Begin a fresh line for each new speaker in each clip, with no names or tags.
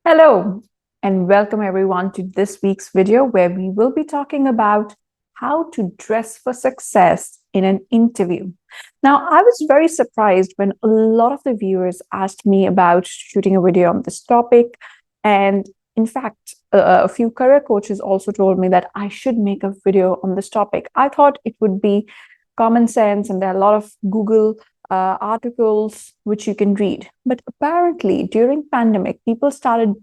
Hello, and welcome everyone to this week's video where we will be talking about how to dress for success in an interview. Now, I was very surprised when a lot of the viewers asked me about shooting a video on this topic. And in fact, a few career coaches also told me that I should make a video on this topic. I thought it would be common sense, and there are a lot of Google articles which you can read. But apparently, during pandemic, people started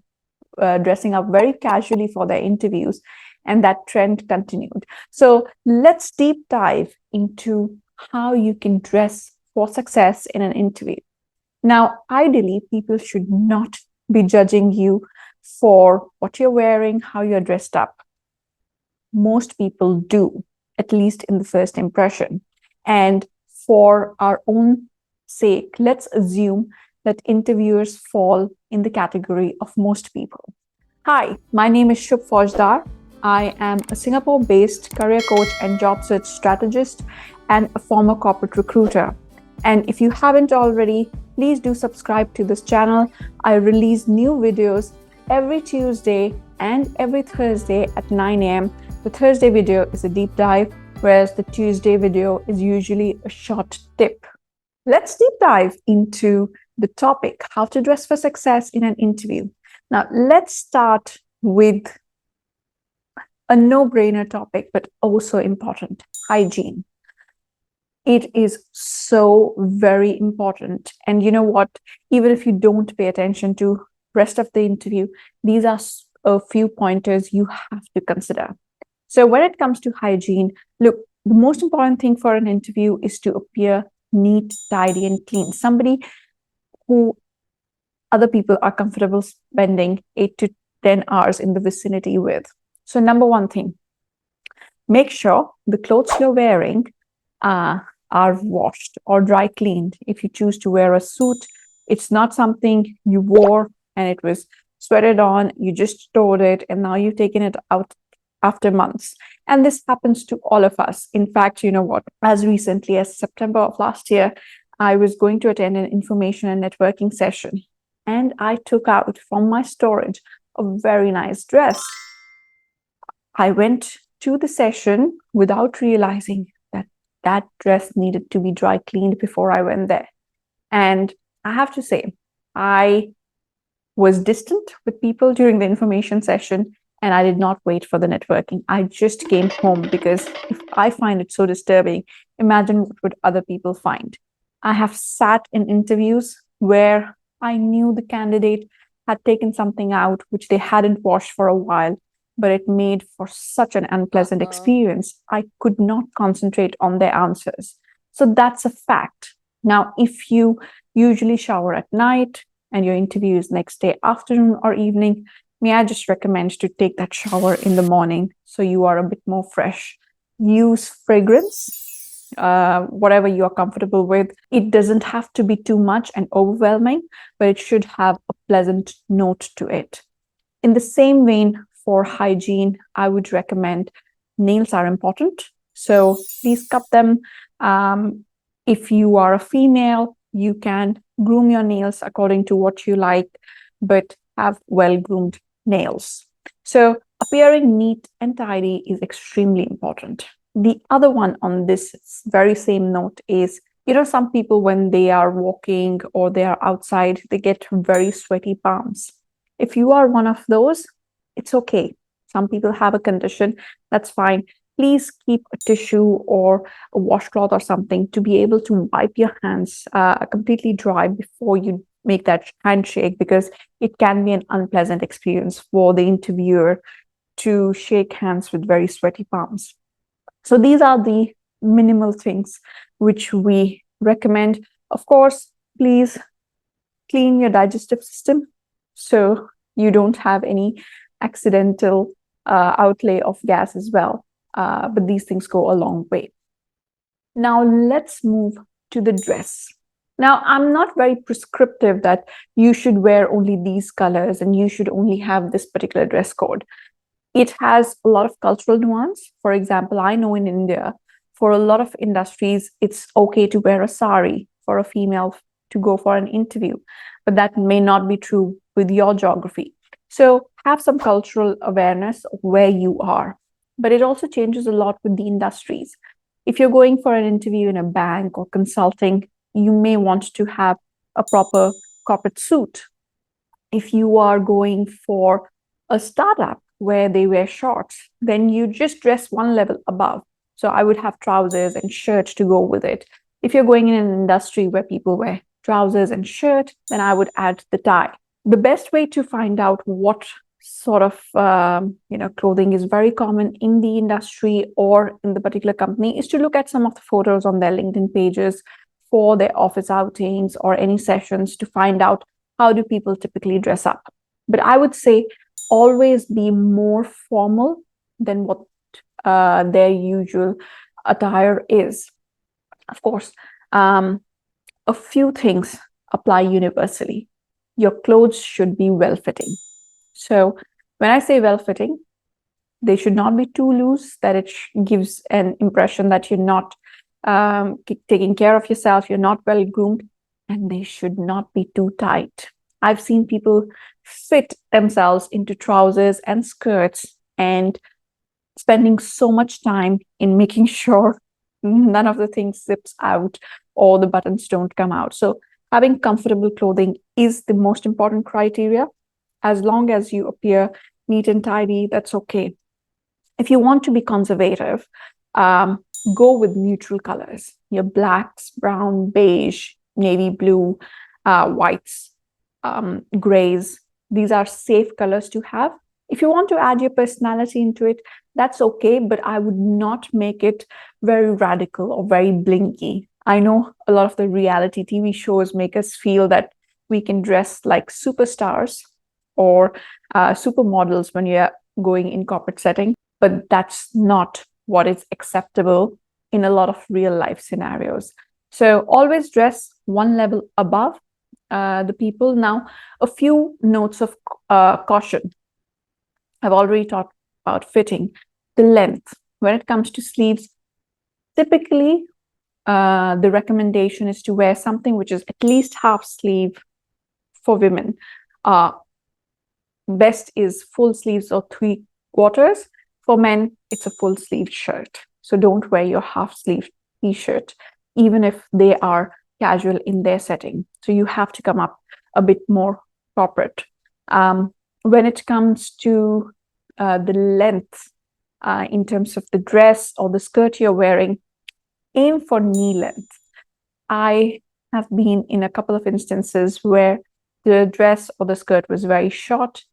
dressing up very casually for their interviews, and that trend continued. So let's deep dive into how you can dress for success in an interview. Now, ideally, people should not be judging you for what you're wearing, how you're dressed up. Most people do, at least in the first impression. And for our own sake, let's assume that interviewers fall in the category of most people. Hi, my name is Shub Faujdar. I am a Singapore-based career coach and job search strategist and a former corporate recruiter. And if you haven't already, please do subscribe to this channel. I release new videos every Tuesday and every Thursday at 9 a.m. The Thursday video is a deep dive, whereas the Tuesday video is usually a short tip. Let's deep dive into the topic, how to dress for success in an interview. Now, let's start with a no-brainer topic, but also important, hygiene. It is so very important. And you know what? Even if you don't pay attention to rest of the interview, these are a few pointers you have to consider. So when it comes to hygiene, look, the most important thing for an interview is to appear neat, tidy, and clean. Somebody who other people are comfortable spending 8 to 10 hours in the vicinity with. So number one thing, make sure the clothes you're wearing are washed or dry cleaned. If you choose to wear a suit, it's not something you wore and it was sweated on, you just stored it, and now you've taken it out after months. And this happens to all of us. In fact, you know what? As recently as September of last year, I was going to attend an information and networking session, and I took out from my storage a very nice dress. I went to the session without realizing that that dress needed to be dry cleaned before I went there. And I have to say, I was distant with people during the information session, and I did not wait for the networking. I just came home because if I find it so disturbing, imagine what would other people find. I have sat in interviews where I knew the candidate had taken something out which they hadn't washed for a while, but it made for such an unpleasant experience. I could not concentrate on their answers. So that's a fact. Now, if you usually shower at night and your interview is next day afternoon or evening, may I just recommend to take that shower in the morning so you are a bit more fresh. Use fragrance, whatever you are comfortable with. It doesn't have to be too much and overwhelming, but it should have a pleasant note to it. In the same vein, for hygiene, I would recommend nails are important. So please cut them. If you are a female, you can groom your nails according to what you like, but have well-groomed nails. So appearing neat and tidy is extremely important. The other one on this very same note is, some people when they are walking or they are outside, they get very sweaty palms. If you are one of those, it's okay. Some people have a condition, that's fine. Please keep a tissue or a washcloth or something to be able to wipe your hands completely dry before you make that handshake, because it can be an unpleasant experience for the interviewer to shake hands with very sweaty palms. So these are the minimal things which we recommend. Of course, please clean your digestive system so you don't have any accidental outlay of gas as well. But these things go a long way. Now let's move to the dress. Now, I'm not very prescriptive that you should wear only these colors and you should only have this particular dress code. It has a lot of cultural nuance. For example, I know in India, for a lot of industries, it's okay to wear a sari for a female to go for an interview, but that may not be true with your geography. So have some cultural awareness of where you are. But it also changes a lot with the industries. If you're going for an interview in a bank or consulting, you may want to have a proper corporate suit. If you are going for a startup where they wear shorts, then you just dress one level above. So I would have trousers and shirt to go with it. If you're going in an industry where people wear trousers and shirt, then I would add the tie. The best way to find out what sort of clothing is very common in the industry or in the particular company is to look at some of the photos on their LinkedIn pages for their office outings or any sessions to find out how do people typically dress up. But I would say always be more formal than what their usual attire is. Of course, a few things apply universally. Your clothes should be well-fitting. So when I say well-fitting, they should not be too loose that it gives an impression that you're not taking care of yourself, you're not well groomed, and they should not be too tight. I've seen people fit themselves into trousers and skirts and spending so much time in making sure none of the things zips out or the buttons don't come out. So having comfortable clothing is the most important criteria. As long as you appear neat and tidy, that's okay. If you want to be conservative, go with neutral colors. Your blacks, brown, beige, navy blue, whites, grays. These are safe colors to have. If you want to add your personality into it, that's okay, but I would not make it very radical or very blinky. I know a lot of the reality TV shows make us feel that we can dress like superstars or supermodels when you're going in corporate setting, but that's not what is acceptable in a lot of real life scenarios. So always dress one level above the people. Now, a few notes of caution. I've already talked about fitting. The length. When it comes to sleeves, typically the recommendation is to wear something which is at least half sleeve for women. Best is full sleeves or 3/4. For men, it's a full sleeve shirt. So don't wear your half sleeve t-shirt, even if they are casual in their setting. So you have to come up a bit more corporate. When it comes to the length, in terms of the dress or the skirt you're wearing, aim for knee length. I have been in a couple of instances where the dress or the skirt was very short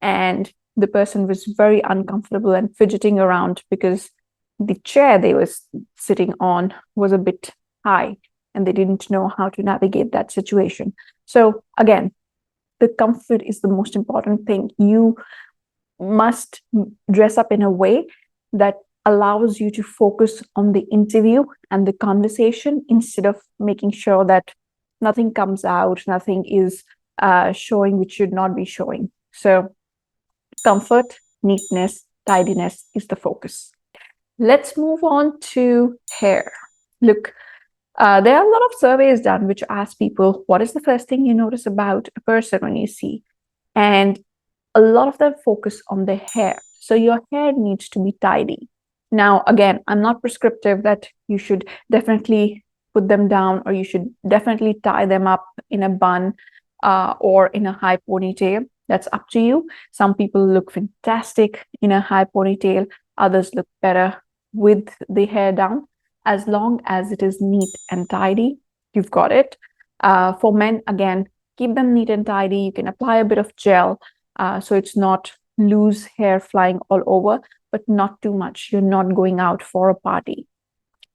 and the person was very uncomfortable and fidgeting around because the chair they were sitting on was a bit high and they didn't know how to navigate that situation. So again, the comfort is the most important thing. You must dress up in a way that allows you to focus on the interview and the conversation instead of making sure that nothing comes out, nothing is showing which should not be showing. So comfort, neatness, tidiness is the focus. Let's move on to hair. Look, there are a lot of surveys done which ask people, what is the first thing you notice about a person when you see? And a lot of them focus on the hair. So your hair needs to be tidy. Now, again, I'm not prescriptive that you should definitely put them down or you should definitely tie them up in a bun or in a high ponytail. That's up to you. Some people look fantastic in a high ponytail. Others look better with the hair down. As long as it is neat and tidy, you've got it. For men, again, keep them neat and tidy. You can apply a bit of gel so it's not loose hair flying all over, but not too much. You're not going out for a party.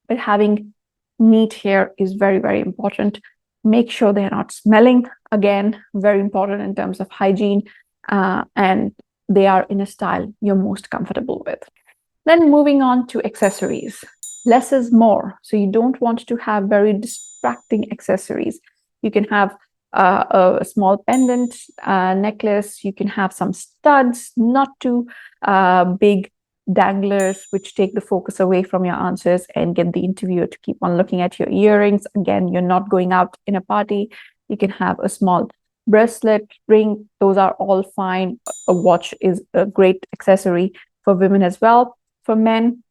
But having neat hair is very, very important. Make sure they're not smelling. Again, very important in terms of hygiene, and they are in a style you're most comfortable with. Then moving on to accessories. Less is more. So you don't want to have very distracting accessories. You can have a small pendant necklace. You can have some studs, not too big danglers, which take the focus away from your answers and get the interviewer to keep on looking at your earrings. Again, you're not going out in a party. You can have a small Bracelet, ring, those are all fine. A watch is a great accessory for women as well. For men,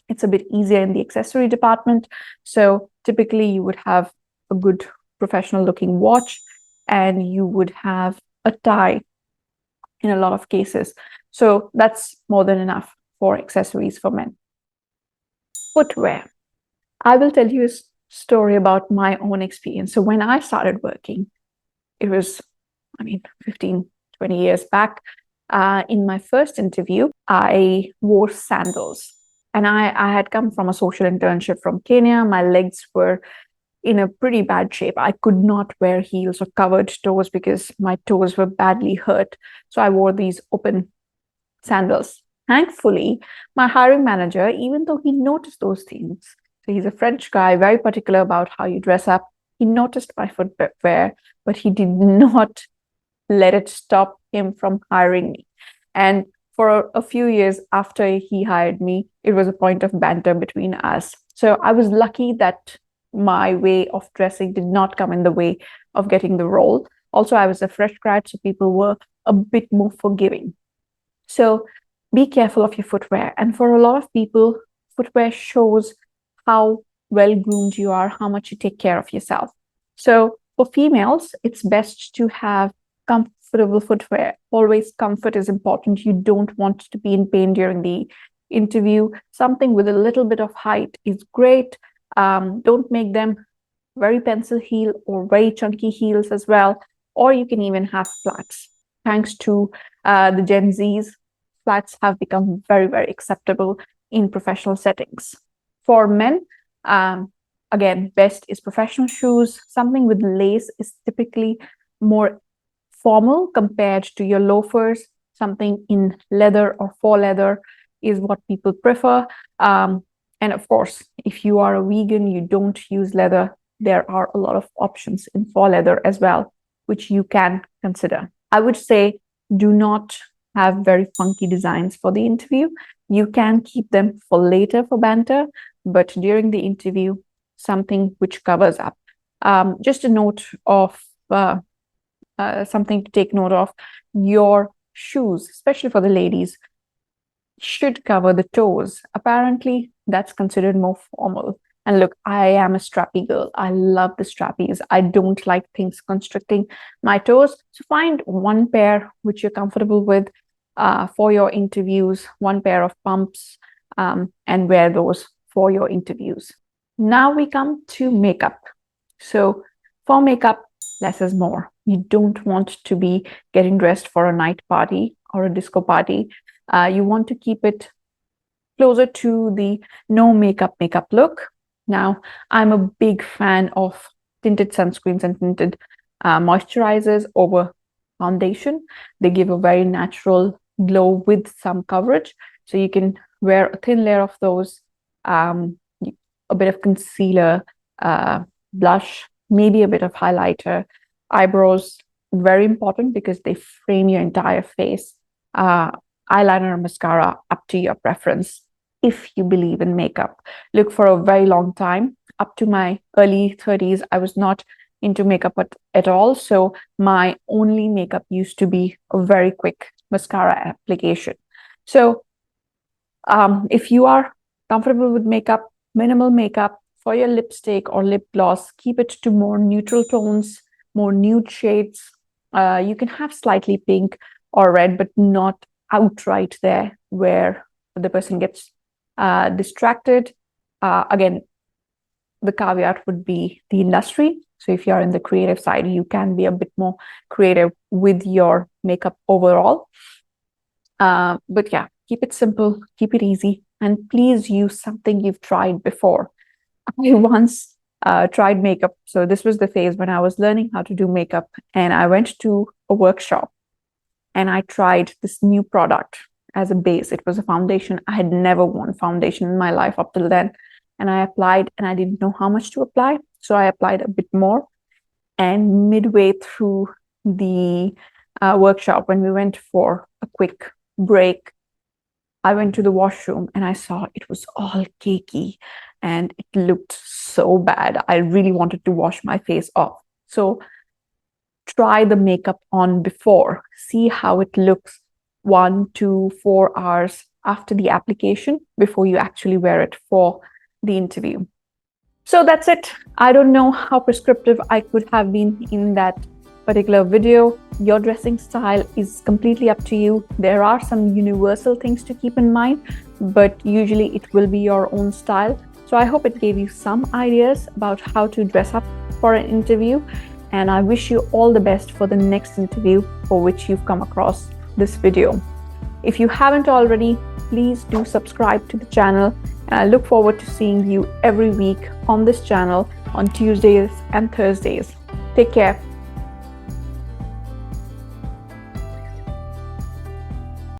it's a bit easier in the accessory department. So typically you would have a good professional looking watch, and you would have a tie in a lot of cases. So that's more than enough for accessories for men. Footwear. I will tell you a story about my own experience. So when I started working, it was, 15, 20 years back. In my first interview, I wore sandals. And I had come from a social internship from Kenya. My legs were in a pretty bad shape. I could not wear heels or covered toes because my toes were badly hurt. So I wore these open sandals. Thankfully, my hiring manager, even though he noticed those things, so he's a French guy, very particular about how you dress up, he noticed my footwear, but he did not let it stop him from hiring me. And for a few years after he hired me, it was a point of banter between us. So I was lucky that my way of dressing did not come in the way of getting the role. Also, I was a fresh grad, so people were a bit more forgiving. So be careful of your footwear. And for a lot of people, footwear shows how well groomed you are, how much you take care of yourself. So for females, it's best to have comfortable footwear. Always comfort is important. You don't want to be in pain during the interview. Something with a little bit of height is great. Don't make them very pencil heel or very chunky heels as well. Or you can even have flats. Thanks to the Gen Zs, flats have become very, very acceptable in professional settings. For men, again, best is professional shoes. Something with lace is typically more formal compared to your loafers. Something in leather or faux leather is what people prefer. And of course, if you are a vegan, you don't use leather, there are a lot of options in faux leather as well, which you can consider. I would say do not have very funky designs for the interview. You can keep them for later for banter, but during the interview, something which covers up. Just a note of something to take note of, your shoes, especially for the ladies, should cover the toes. Apparently, that's considered more formal. And look, I am a strappy girl. I love the strappies. I don't like things constricting my toes. So find one pair which you're comfortable with for your interviews, one pair of pumps, and wear those for your interviews. Now we come to makeup. So for makeup, less is more. You don't want to be getting dressed for a night party or a disco party. You want to keep it closer to the no makeup look. Now, I'm a big fan of tinted sunscreens and tinted moisturizers over foundation. They give a very natural glow with some coverage. So you can wear a thin layer of those, a bit of concealer, blush, maybe a bit of highlighter. Eyebrows, very important because they frame your entire face. Eyeliner or mascara, up to your preference. If you believe in makeup, look, for a very long time, up to my early 30s, I was not into makeup at all. So my only makeup used to be a very quick mascara application. So if you are comfortable with makeup, minimal makeup, for your lipstick or lip gloss, keep it to more neutral tones, more nude shades. You can have slightly pink or red, but not outright there where the person gets distracted. Again, the caveat would be the industry. So if you're in the creative side, you can be a bit more creative with your makeup overall. But yeah, keep it simple, keep it easy, and please use something you've tried before. I once tried makeup. So this was the phase when I was learning how to do makeup, and I went to a workshop and I tried this new product as a base. It was a foundation. I had never worn foundation in my life up till then. And I applied and I didn't know how much to apply. So I applied a bit more. And midway through the workshop, when we went for a quick break, I went to the washroom and I saw it was all cakey and it looked so bad. I really wanted to wash my face off. So try the makeup on before. See how it looks 1 to 4 hours after the application before you actually wear it for the interview. So that's it. I don't know how prescriptive I could have been in that particular video. Your dressing style is completely up to you. There are some universal things to keep in mind, but usually it will be your own style. So I hope it gave you some ideas about how to dress up for an interview, and I wish you all the best for the next interview for which you've come across this video. If you haven't already, please do subscribe to the channel, and I look forward to seeing you every week on this channel on Tuesdays and Thursdays. Take care.